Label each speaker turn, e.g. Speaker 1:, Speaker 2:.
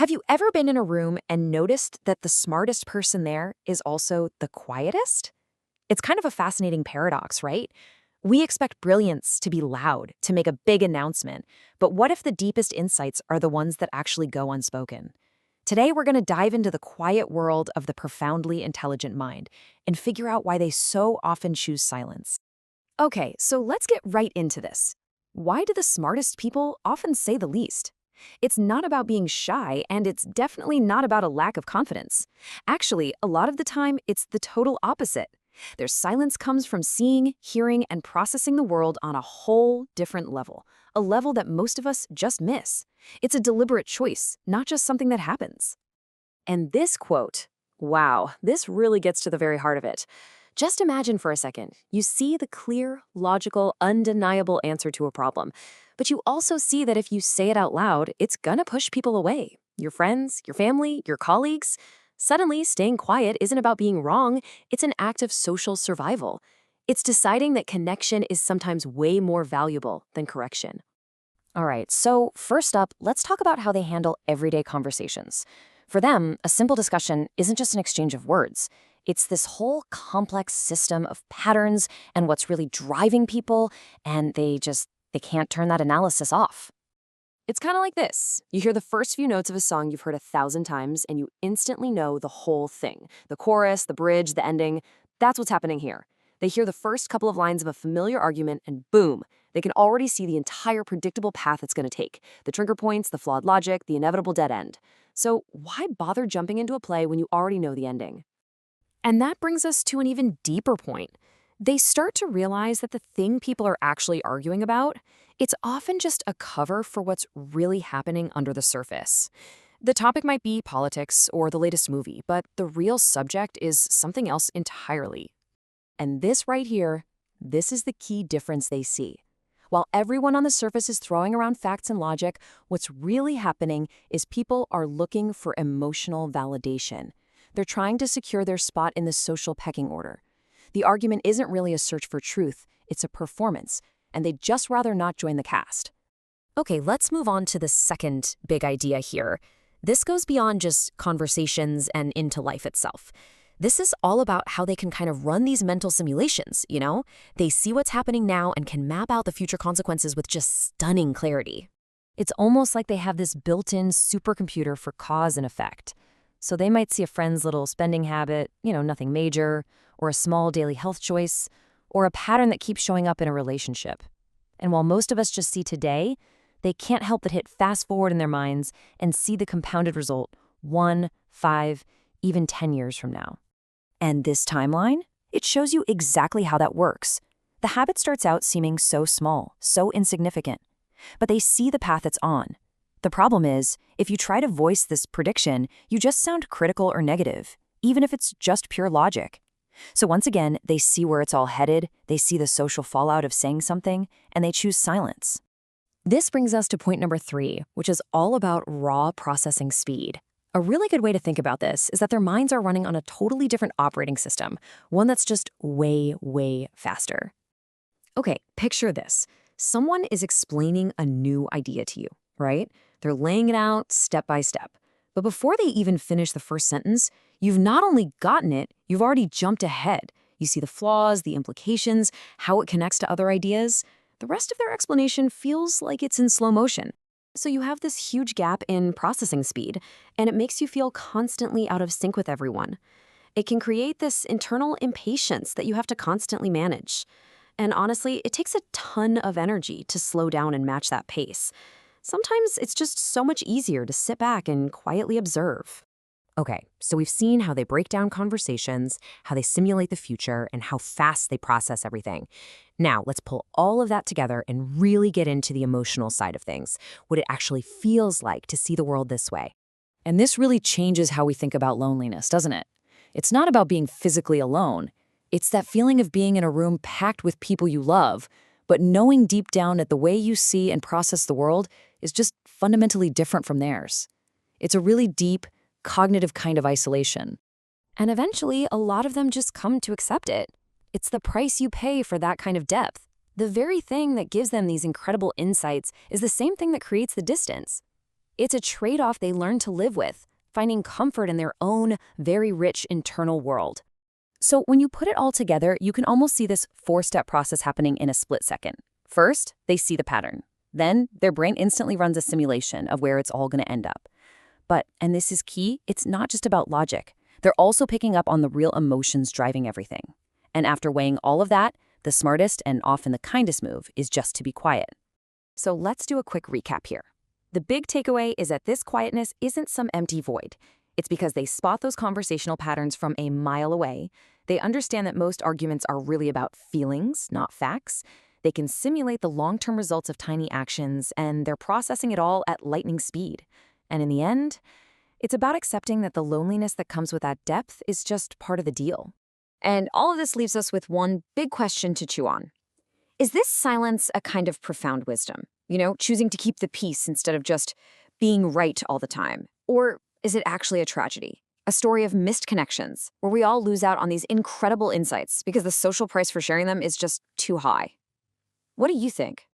Speaker 1: Have you ever been in a room and noticed that the smartest person there is also the quietest? It's kind of a fascinating paradox, right? We expect brilliance to be loud, to make a big announcement, but what if the deepest insights are the ones that actually go unspoken? Today, we're going to dive into the quiet world of the profoundly intelligent mind and figure out why they so often choose silence. Okay, so let's get right into this. Why do the smartest people often say the least? It's not about being shy, and it's definitely not about a lack of confidence. Actually, a lot of the time, it's the total opposite. Their silence comes from seeing, hearing, and processing the world on a whole different level, a level that most of us just miss. It's a deliberate choice, not just something that happens. And this quote, wow, this really gets to the very heart of it. Just imagine for a second, you see the clear, logical, undeniable answer to a problem, but you also see that if you say it out loud, it's gonna push people away. Your friends, your family, your colleagues. Suddenly, staying quiet isn't about being wrong, it's an act of social survival. It's deciding that connection is sometimes way more valuable than correction. All right, so first up, let's talk about how they handle everyday conversations. For them, a simple discussion isn't just an exchange of words. It's this whole complex system of patterns and what's really driving people, and they can't turn that analysis off. It's kind of like this. You hear the first few notes of a song you've heard 1,000 times, and you instantly know the whole thing. The chorus, the bridge, the ending. That's what's happening here. They hear the first couple of lines of a familiar argument, and boom, they can already see the entire predictable path it's going to take. The trigger points, the flawed logic, the inevitable dead end. So why bother jumping into a play when you already know the ending? And that brings us to an even deeper point. They start to realize that the thing people are actually arguing about, it's often just a cover for what's really happening under the surface. The topic might be politics or the latest movie, but the real subject is something else entirely. And this right here, this is the key difference they see. While everyone on the surface is throwing around facts and logic, what's really happening is people are looking for emotional validation. They're trying to secure their spot in the social pecking order. The argument isn't really a search for truth, it's a performance, and they'd just rather not join the cast. Okay, let's move on to the second big idea here. This goes beyond just conversations and into life itself. This is all about how they can kind of run these mental simulations, you know? They see what's happening now and can map out the future consequences with just stunning clarity. It's almost like they have this built-in supercomputer for cause and effect. So they might see a friend's little spending habit, nothing major, or a small daily health choice, or a pattern that keeps showing up in a relationship. And while most of us just see today, they can't help but hit fast forward in their minds and see the compounded result 1, 5, even 10 years from now. And this timeline? It shows you exactly how that works. The habit starts out seeming so small, so insignificant, but they see the path it's on. The problem is, if you try to voice this prediction, you just sound critical or negative, even if it's just pure logic. So once again, they see where it's all headed, they see the social fallout of saying something, and they choose silence. This brings us to point number 3, which is all about raw processing speed. A really good way to think about this is that their minds are running on a totally different operating system, one that's just way, way faster. Okay, picture this. Someone is explaining a new idea to you, right? They're laying it out step by step. But before they even finish the first sentence, you've not only gotten it, you've already jumped ahead. You see the flaws, the implications, how it connects to other ideas. The rest of their explanation feels like it's in slow motion. So you have this huge gap in processing speed, and it makes you feel constantly out of sync with everyone. It can create this internal impatience that you have to constantly manage. And honestly, it takes a ton of energy to slow down and match that pace. Sometimes it's just so much easier to sit back and quietly observe. Okay, so we've seen how they break down conversations, how they simulate the future, and how fast they process everything. Now, let's pull all of that together and really get into the emotional side of things, what it actually feels like to see the world this way. And this really changes how we think about loneliness, doesn't it? It's not about being physically alone. It's that feeling of being in a room packed with people you love, but knowing deep down that the way you see and process the world is just fundamentally different from theirs. It's a really deep, cognitive kind of isolation. And eventually, a lot of them just come to accept it. It's the price you pay for that kind of depth. The very thing that gives them these incredible insights is the same thing that creates the distance. It's a trade-off they learn to live with, finding comfort in their own very rich internal world. So when you put it all together, you can almost see this four-step process happening in a split second. First, they see the pattern. Then, their brain instantly runs a simulation of where it's all going to end up. But, and this is key, it's not just about logic. They're also picking up on the real emotions driving everything. And after weighing all of that, the smartest and often the kindest move is just to be quiet. So let's do a quick recap here. The big takeaway is that this quietness isn't some empty void. It's because they spot those conversational patterns from a mile away. They understand that most arguments are really about feelings, not facts. They can simulate the long-term results of tiny actions, and they're processing it all at lightning speed. And in the end, it's about accepting that the loneliness that comes with that depth is just part of the deal. And all of this leaves us with one big question to chew on. Is this silence a kind of profound wisdom? Choosing to keep the peace instead of just being right all the time? Or is it actually a tragedy? A story of missed connections, where we all lose out on these incredible insights because the social price for sharing them is just too high? What do you think?